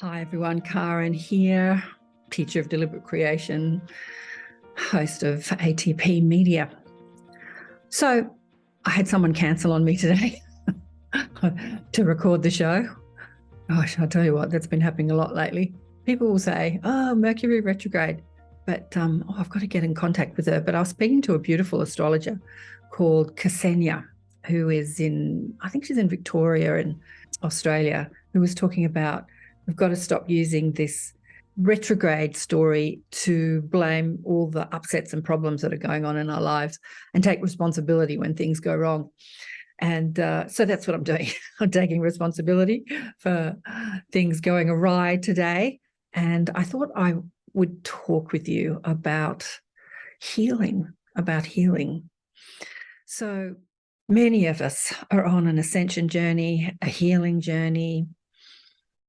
Hi everyone, Karen here, teacher of deliberate creation, host of ATP Media. So I had someone cancel on me today to record the show. Gosh, I'll tell you what, that's been happening a lot lately. People will say, oh, Mercury retrograde, but I've got to get in contact with her. But I was speaking to a beautiful astrologer called Ksenia, who is I think she's in Victoria in Australia, who was talking about we've got to stop using this retrograde story to blame all the upsets and problems that are going on in our lives and take responsibility when things go wrong. And so that's what I'm doing. I'm taking responsibility for things going awry today. And I thought I would talk with you about healing. So many of us are on an ascension journey, a healing journey,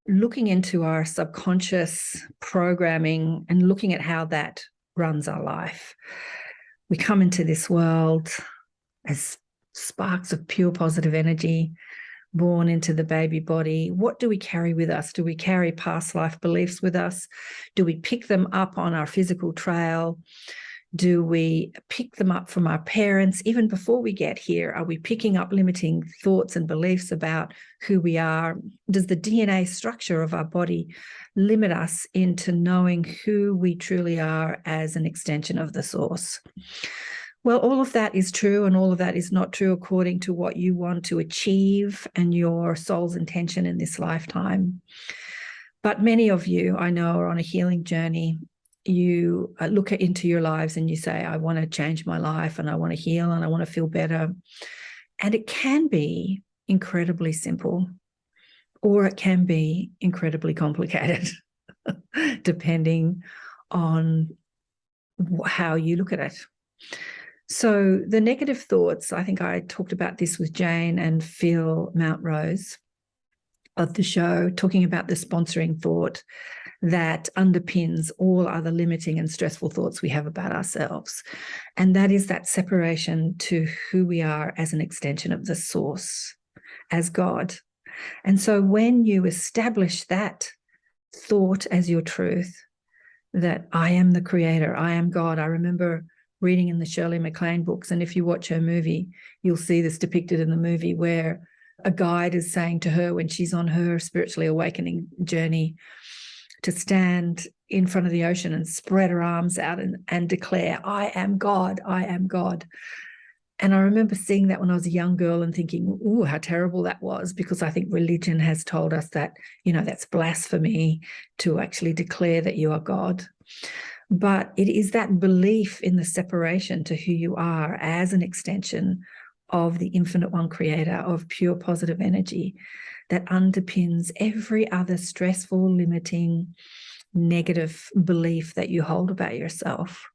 looking into our subconscious programming and looking at how that runs our life. We come into this world as sparks of pure positive energy, born into the baby body. What do we carry with us? Do we carry past life beliefs with us? Do we pick them up on our physical trail? Do we pick them up from our parents? Even before we get here, are we picking up limiting thoughts and beliefs about who we are? Does the DNA structure of our body limit us into knowing who we truly are as an extension of the source? Well, all of that is true, and all of that is not true according to what you want to achieve and your soul's intention in this lifetime. But many of you, I know, are on a healing journey. You look into your lives and you say, I want to change my life and I want to heal and I want to feel better. And it can be incredibly simple, or it can be incredibly complicated, depending on how you look at it. So the negative thoughts, I think I talked about this with Jane and Phil Mountrose of the show, talking about the sponsoring thought that underpins all other limiting and stressful thoughts we have about ourselves. And that is that separation to who we are as an extension of the source, as God. And so when you establish that thought as your truth, that I am the creator, I am God. I remember reading in the Shirley MacLaine books, and if you watch her movie, you'll see this depicted in the movie, where a guide is saying to her when she's on her spiritually awakening journey to stand in front of the ocean and spread her arms out and declare, I am God, I am God. And I remember seeing that when I was a young girl and thinking, ooh, how terrible that was, because I think religion has told us that, that's blasphemy to actually declare that you are God. But it is that belief in the separation to who you are as an extension of the infinite one creator, of pure positive energy, that underpins every other stressful, limiting, negative belief that you hold about yourself.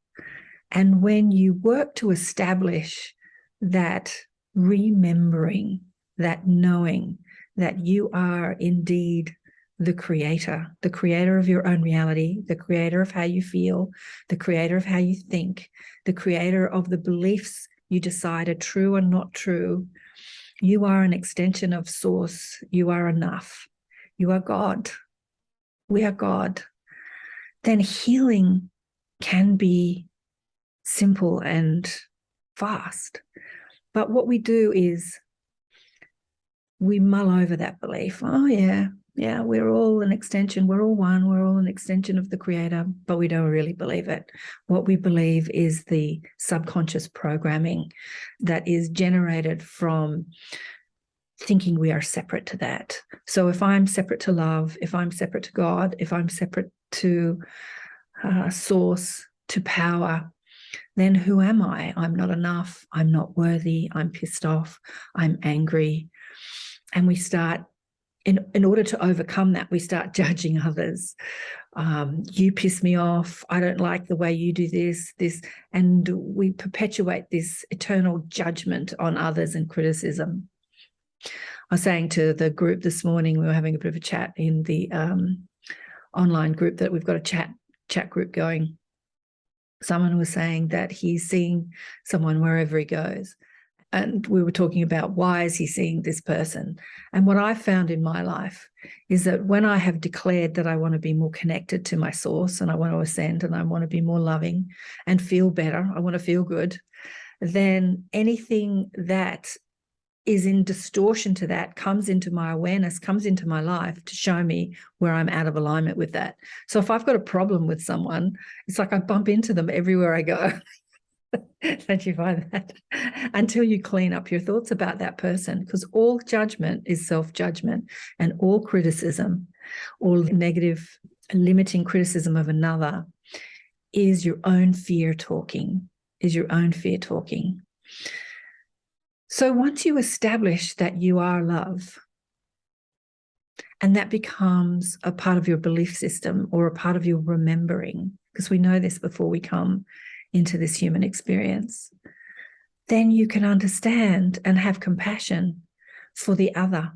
And when you work to establish that remembering, that knowing that you are indeed the creator of your own reality, the creator of how you feel, the creator of how you think, the creator of the beliefs you decide are true and not true. You are an extension of source. You are enough. You are God. We are God. Then healing can be simple and fast. But what we do is we mull over that belief. Oh, yeah, we're all an extension. We're all one. We're all an extension of the creator, but we don't really believe it. What we believe is the subconscious programming that is generated from thinking we are separate to that. So if I'm separate to love, if I'm separate to God, if I'm separate to source, to power, then who am I? I'm not enough. I'm not worthy. I'm pissed off. I'm angry. And we start, in order to overcome that, we start judging others. You piss me off. I don't like the way you do this, and we perpetuate this eternal judgment on others and criticism. I was saying to the group this morning, we were having a bit of a chat in the online group, that we've got a chat group going. Someone was saying that he's seeing someone wherever he goes, And we were talking about, why is he seeing this person? And what I found in my life is that when I have declared that I want to be more connected to my source, and I want to ascend, and I want to be more loving and feel better, I want to feel good, then anything that is in distortion to that comes into my awareness, comes into my life to show me where I'm out of alignment with that. So if I've got a problem with someone, it's like I bump into them everywhere I go. Don't you find that? Until you clean up your thoughts about that person, because all judgment is self-judgment, and all criticism, all negative, limiting criticism of another is your own fear talking, So once you establish that you are love, and that becomes a part of your belief system or a part of your remembering, because we know this before we come into this human experience, then you can understand and have compassion for the other,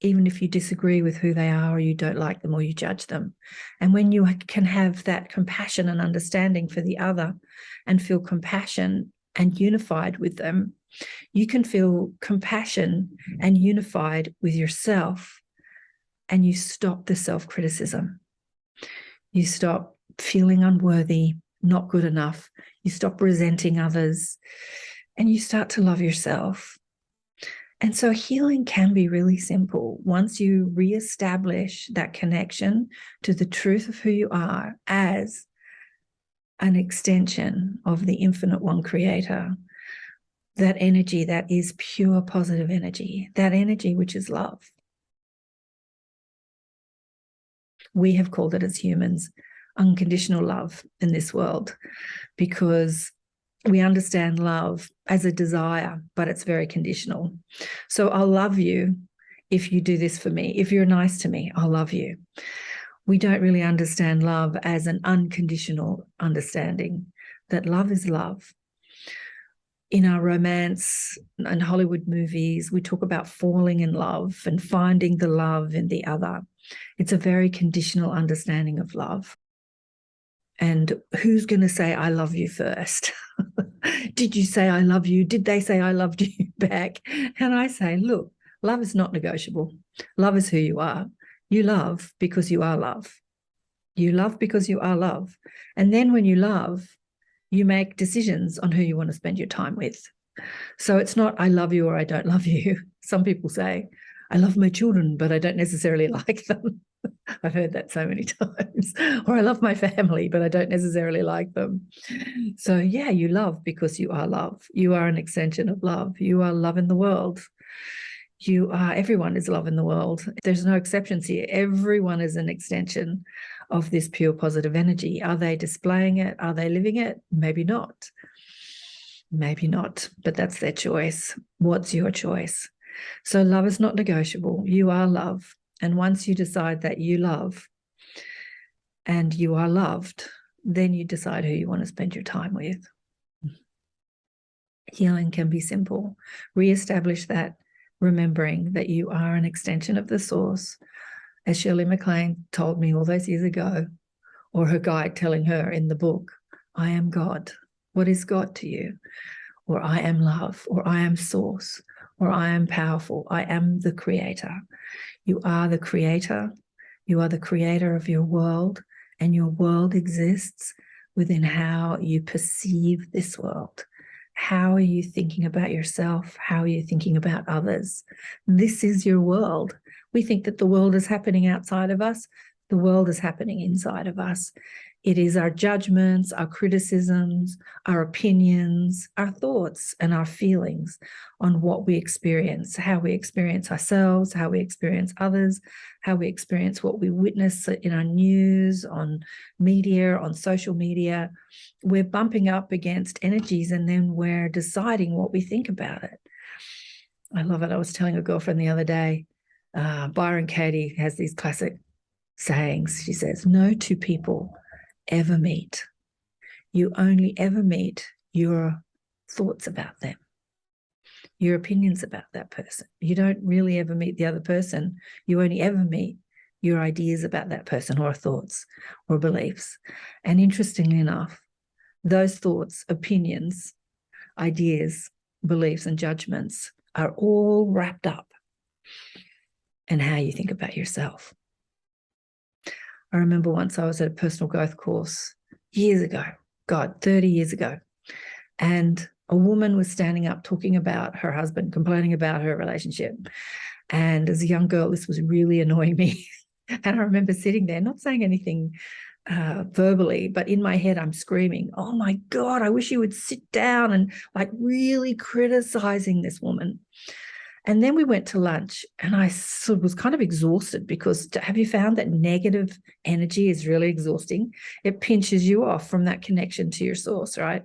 even if you disagree with who they are, or you don't like them, or you judge them. And when you can have that compassion and understanding for the other and feel compassion and unified with them, you can feel compassion and unified with yourself, and you stop the self-criticism. You stop feeling unworthy, not good enough. You stop resenting others, and you start to love yourself. And so healing can be really simple once you reestablish that connection to the truth of who you are as an extension of the Infinite One Creator. That energy that is pure positive energy, that energy which is love. We have called it as humans unconditional love in this world, because we understand love as a desire, but it's very conditional. So I'll love you if you do this for me. If you're nice to me, I'll love you. We don't really understand love as an unconditional understanding, that love is love. In our romance and Hollywood movies, we talk about falling in love and finding the love in the other. It's a very conditional understanding of love. And who's going to say, I love you first? Did you say I love you? Did they say I loved you back? And I say, look, love is not negotiable. Love is who you are. You love because you are love. You love because you are love. And then when you love, you make decisions on who you want to spend your time with. So it's not I love you or I don't love you. Some people say, I love my children, but I don't necessarily like them. I've heard that so many times. Or I love my family, but I don't necessarily like them. So yeah, you love because you are love. You are an extension of love. You are love in the world. Everyone is love in the world. There's no exceptions here. Everyone is an extension of this pure positive energy. Are they displaying it? Are they living it? Maybe not. Maybe not, but that's their choice. What's your choice? So love is not negotiable. You are love. And once you decide that you love and you are loved, then you decide who you want to spend your time with. Healing can be simple. Reestablish that, remembering that you are an extension of the source. As Shirley MacLaine told me all those years ago, or her guide telling her in the book, I am God. What is God to you? Or I am love, or I am source, or I am powerful. I am the creator. You are the creator. You are the creator of your world, and your world exists within how you perceive this world. How are you thinking about yourself? How are you thinking about others? This is your world. We think that the world is happening outside of us. The world is happening inside of us. It is our judgments, our criticisms, our opinions, our thoughts, and our feelings on what we experience, how we experience ourselves, how we experience others, how we experience what we witness in our news, on media, on social media. We're bumping up against energies, and then we're deciding what we think about it. I love it. I was telling a girlfriend the other day, Byron Katie has these classic sayings. She says, no two people ever meet. You only ever meet your thoughts about them, your opinions about that person. You don't really ever meet the other person. You only ever meet your ideas about that person, or thoughts or beliefs. And interestingly enough, those thoughts, opinions, ideas beliefs and judgments are all wrapped up in how you think about yourself. I remember once I was at a personal growth course years ago, 30 years ago, and a woman was standing up talking about her husband, complaining about her relationship. And as a young girl, this was really annoying me. And I remember sitting there, not saying anything verbally, but in my head, I'm screaming, oh my God, I wish you would sit down, and like really criticizing this woman. And then we went to lunch, and I sort of was kind of exhausted, because have you found that negative energy is really exhausting? It pinches you off from that connection to your source, right?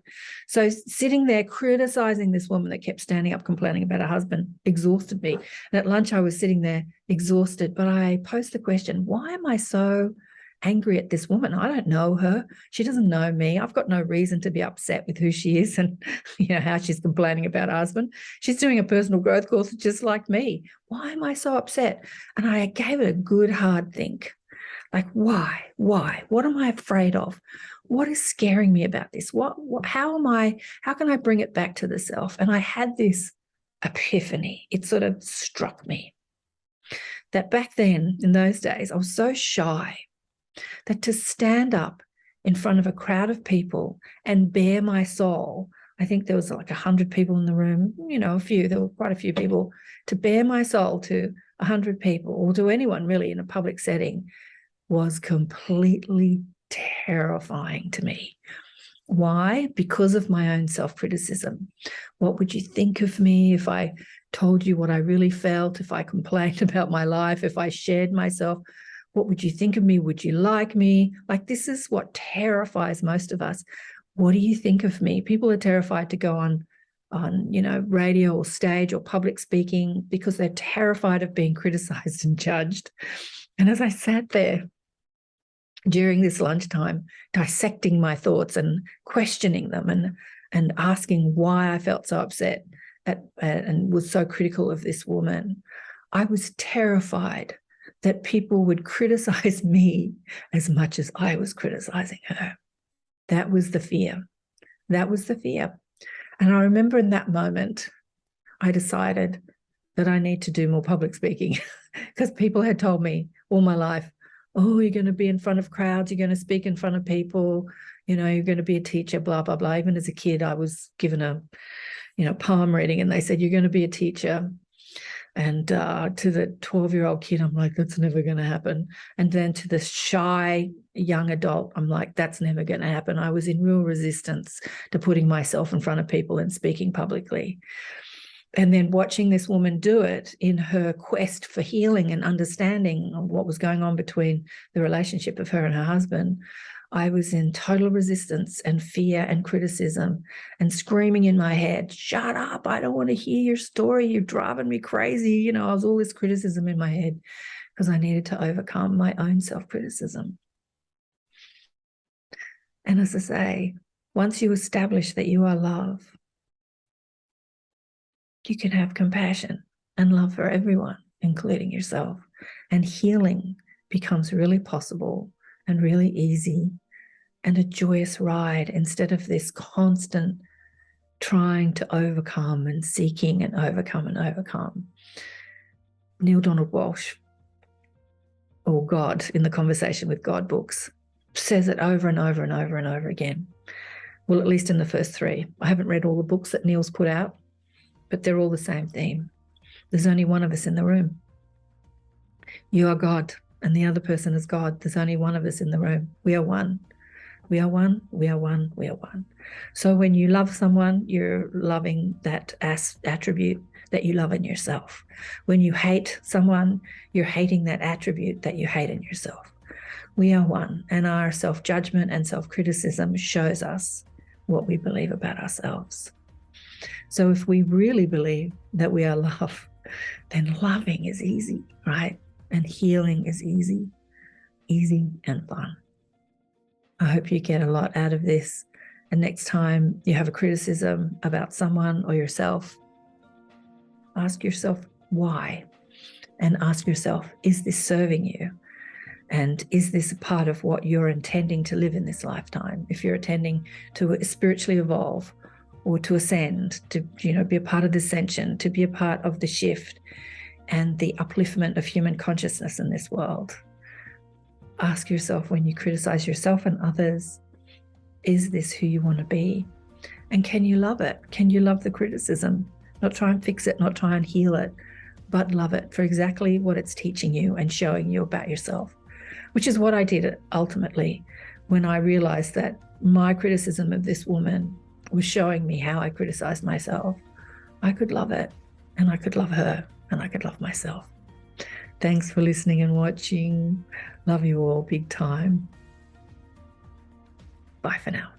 So sitting there criticizing this woman that kept standing up complaining about her husband exhausted me. And at lunch, I was sitting there exhausted, but I posed the question, why am I so angry at this woman? I don't know her. She doesn't know me. I've got no reason to be upset with who she is and how she's complaining about her husband. She's doing a personal growth course just like me. Why am I so upset? And I gave it a good hard think. Like, why? What am I afraid of? What is scaring me about this? How can I bring it back to the self? And I had this epiphany. It sort of struck me that back then, in those days, I was so shy that to stand up in front of a crowd of people and bare my soul, I think there was like 100 people in the room, there were quite a few people, to bare my soul to 100 people, or to anyone really in a public setting, was completely terrifying to me. Why? Because of my own self-criticism. What would you think of me if I told you what I really felt, if I complained about my life, if I shared myself? What would you think of me? Would you like me? Like, this is what terrifies most of us. What do you think of me? People are terrified to go on radio or stage or public speaking because they're terrified of being criticized and judged. And as I sat there during this lunchtime, dissecting my thoughts and questioning them and asking why I felt so upset and was so critical of this woman, I was terrified that people would criticize me as much as I was criticizing her. That was the fear. And I remember in that moment, I decided that I need to do more public speaking, because people had told me all my life, oh, you're going to be in front of crowds, you're going to speak in front of people, you're going to be a teacher, blah, blah, blah. Even as a kid, I was given a, poem reading, and they said, you're going to be a teacher. And to the 12-year-old kid, I'm like, that's never going to happen. And then to the shy young adult, I'm like, that's never going to happen. I was in real resistance to putting myself in front of people and speaking publicly. And then watching this woman do it in her quest for healing and understanding of what was going on between the relationship of her and her husband, I was in total resistance and fear and criticism and screaming in my head, shut up, I don't want to hear your story, you're driving me crazy. I was all this criticism in my head because I needed to overcome my own self-criticism. And as I say, once you establish that you are love, you can have compassion and love for everyone, including yourself. And healing becomes really possible and really easy and a joyous ride, instead of this constant trying to overcome and seeking and overcome and overcome. Neil Donald Walsh, or God in the Conversation with God books, says it over and over and over and over again. Well, at least in the first 3. I haven't read all the books that Neil's put out, but they're all the same theme. There's only one of us in the room. You are God, and the other person is God. There's only one of us in the room. We are one. We are one, we are one, we are one. So when you love someone, you're loving that attribute that you love in yourself. When you hate someone, you're hating that attribute that you hate in yourself. We are one, and our self-judgment and self-criticism shows us what we believe about ourselves. So if we really believe that we are love, then loving is easy, right? And healing is easy and fun. I hope you get a lot out of this. And next time you have a criticism about someone or yourself, ask yourself why, and ask yourself, is this serving you? And is this a part of what you're intending to live in this lifetime? If you're intending to spiritually evolve, or to ascend, to, be a part of the ascension, to be a part of the shift and the upliftment of human consciousness in this world. Ask yourself, when you criticize yourself and others, is this who you want to be? And can you love it? Can you love the criticism? Not try and fix it, not try and heal it, but love it for exactly what it's teaching you and showing you about yourself, which is what I did ultimately when I realized that my criticism of this woman was showing me how I criticized myself. I could love it, and I could love her, and I could love myself. Thanks for listening and watching. Love you all big time. Bye for now.